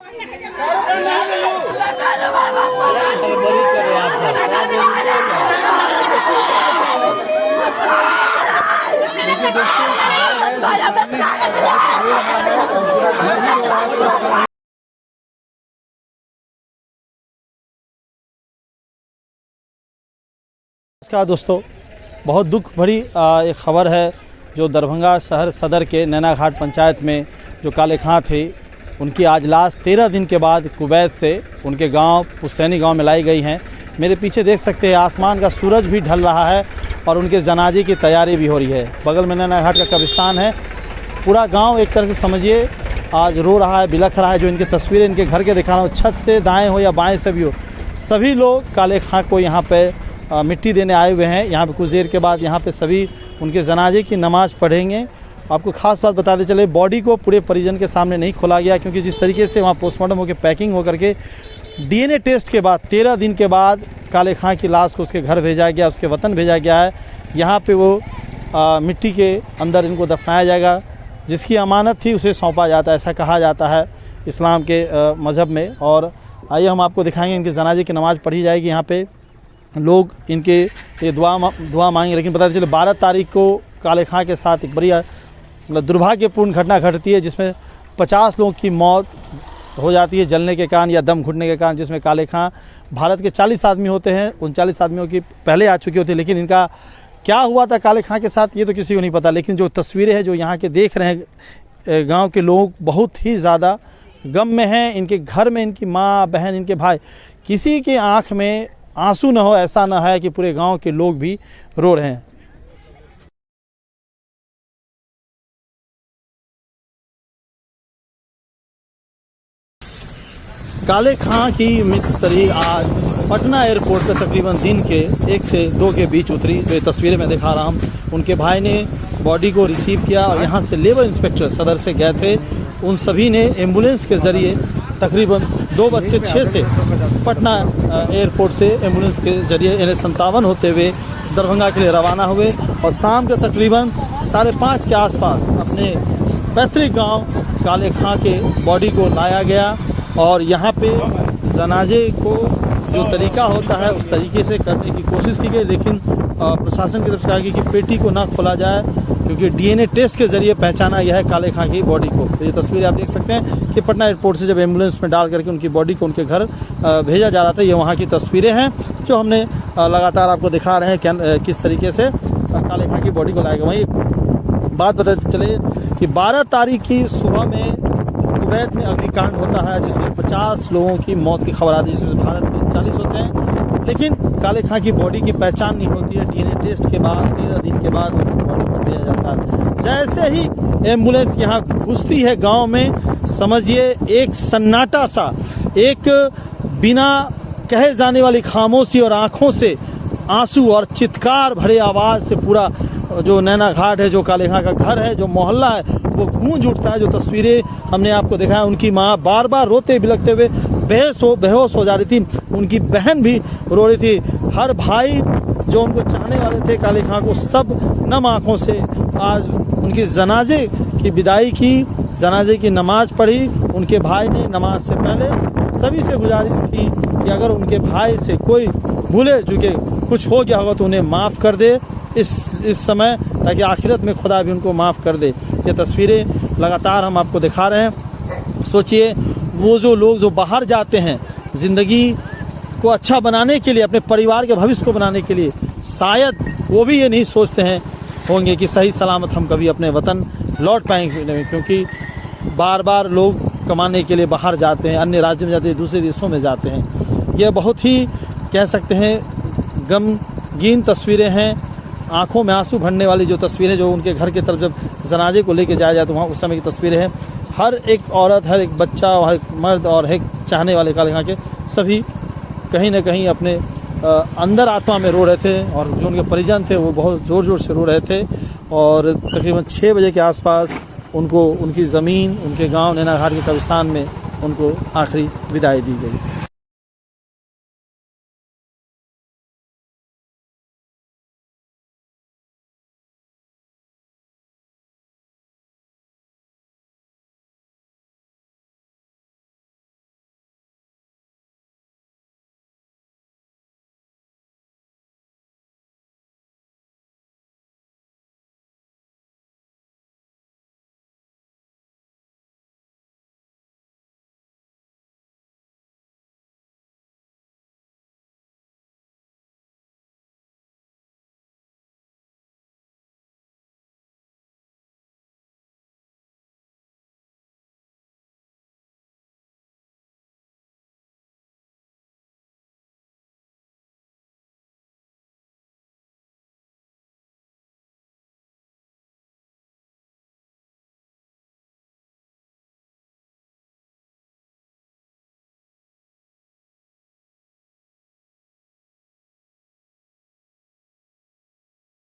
नमस्कार दोस्तों, बहुत दुख भरी एक ख़बर है जो दरभंगा शहर सदर के नैना घाट पंचायत में जो काले खां थे, उनकी आज लाश 13 दिन के बाद कुवैत से उनके गांव पुस्तैनी गांव में लाई गई हैं। मेरे पीछे देख सकते हैं आसमान का सूरज भी ढल रहा है और उनके जनाजे की तैयारी भी हो रही है। बगल में नैना घाट का कब्रिस्तान है। पूरा गांव एक तरह से समझिए आज रो रहा है, बिलख रहा है। जो इनकी तस्वीरें इनके घर के दिखा रहा हूँ, छत से दाएँ हो या बाएँ से भी हो, सभी लोग काले खां को यहाँ पर मिट्टी देने आए हुए हैं। यहाँ पे कुछ देर के बाद यहाँ पे सभी उनके जनाजे की नमाज़ पढ़ेंगे। आपको ख़ास बात बताते चले, बॉडी को पूरे परिजन के सामने नहीं खोला गया, क्योंकि जिस तरीके से वहाँ पोस्टमार्टम होकर पैकिंग होकर के डीएनए टेस्ट के बाद 13 दिन के बाद काले खां की लाश को उसके घर भेजा गया, उसके वतन भेजा गया है। यहाँ पे वो मिट्टी के अंदर इनको दफनाया जाएगा। जिसकी अमानत थी उसे सौंपा जाता है, ऐसा कहा जाता है इस्लाम के मज़हब में। और आइए हम आपको दिखाएँगे, इनके जनाजे की नमाज़ पढ़ी जाएगी। यहाँ पर लोग इनके ये दुआ मांगे। लेकिन पता चले 12 तारीख को काले खां के साथ एक बड़ी मतलब दुर्भाग्यपूर्ण घटना घटती है, जिसमें 50 लोगों की मौत हो जाती है जलने के कारण या दम घुटने के कारण। जिसमें काले खां भारत के 40 आदमी होते हैं, 39 आदमियों की पहले आ चुकी होती है। लेकिन इनका क्या हुआ था काले खां के साथ ये तो किसी को नहीं पता। लेकिन जो तस्वीरें हैं जो यहाँ के देख रहे हैं गाँव के लोग, बहुत ही ज़्यादा गम में हैं। इनके घर में इनकी माँ बहन, इनके भाई, किसी की आँख में आंसू न हो, ऐसा ना है कि पूरे गांव के लोग भी रो रहे हैं। काले खां की मृत शरीर आज पटना एयरपोर्ट पर तकरीबन दिन के 1 से 2 के बीच उतरी। जो तस्वीरें मैं दिखा रहा हूँ, उनके भाई ने बॉडी को रिसीव किया और यहाँ से लेबर इंस्पेक्टर सदर से गए थे। उन सभी ने एम्बुलेंस के ज़रिए तकरीबन 2:06 से पटना एयरपोर्ट से एम्बुलेंस के ज़रिए NH57 होते हुए दरभंगा के लिए रवाना हुए और शाम के तकरीबन 5:30 के आसपास अपने पैतृक गांव काले खां के बॉडी को लाया गया। और यहाँ पे जनाजे को जो तरीका होता है उस तरीके से करने की कोशिश की गई। लेकिन प्रशासन की तरफ से कहा गया कि पेटी को ना खोला जाए, क्योंकि डीएनए टेस्ट के ज़रिए पहचाना गया है काले खां की बॉडी को। तो ये तस्वीर आप देख सकते हैं कि पटना एयरपोर्ट से जब एम्बुलेंस में डाल करके उनकी बॉडी को उनके घर भेजा जा रहा था। ये वहाँ की तस्वीरें हैं जो हमने लगातार आपको दिखा रहे हैं किस तरीके से काले खां की बॉडी को लाया गया। वहीं बात बताते चले कि 12 तारीख की सुबह में कुवैत में अग्निकांड होता है, जिसमें 50 लोगों की मौत की खबर आती है, जिसमें भारत के 40 होते हैं। लेकिन काले खां की बॉडी की पहचान नहीं होती है। डीएनए टेस्ट के बाद 13 दिन के बाद उनकी बॉडी को भेजा जाता है। जैसे ही एम्बुलेंस यहाँ घुसती है गांव में, समझिए एक सन्नाटा सा, एक बिना कहे जाने वाली खामोशी और आंखों से आंसू और चित्कार भरे आवाज़ से पूरा जो नैना घाट है, जो काले खां का घर है, जो मोहल्ला है, वो गूंज उठता है। जो तस्वीरें हमने आपको दिखाया, उनकी माँ बार बार रोते बिलखते हुए बेहोश हो जा रही थी। उनकी बहन भी रो रही थी। हर भाई जो उनको चाहने वाले थे काले खां को, सब नम आँखों से आज उनकी जनाजे की विदाई की, जनाजे की नमाज़ पढ़ी। उनके भाई ने नमाज से पहले सभी से गुजारिश की कि अगर उनके भाई से कोई भूले चुके कुछ हो गया होगा तो उन्हें माफ़ कर दे इस समय, ताकि आखिरत में खुदा भी उनको माफ़ कर दे। ये तस्वीरें लगातार हम आपको दिखा रहे हैं। सोचिए वो जो लोग जो बाहर जाते हैं ज़िंदगी को अच्छा बनाने के लिए, अपने परिवार के भविष्य को बनाने के लिए, शायद वो भी ये नहीं सोचते हैं होंगे कि सही सलामत हम कभी अपने वतन लौट पाएंगे, क्योंकि बार बार लोग कमाने के लिए बाहर जाते हैं, अन्य राज्य में जाते हैं, दूसरे देशों में जाते हैं। यह बहुत ही कह सकते हैं गमगीन तस्वीरें हैं। आंखों में आंसू भरने वाली जो तस्वीरें, जो उनके घर की तरफ जब जनाजे को लेके जाया जाए तो वहाँ उस समय की तस्वीरें हैं। हर एक औरत, हर एक बच्चा, हर एक मर्द और एक चाहने वाले काले खां के सभी कहीं ना कहीं अपने अंदर आत्मा में रो रहे थे। और जो उनके परिजन थे वो बहुत ज़ोर ज़ोर से रो रहे थे। और तकरीबन 6 बजे के आसपास उनको उनकी ज़मीन, उनके गांव नैना घाट के कब्रिस्तान में उनको आखिरी विदाई दी गई।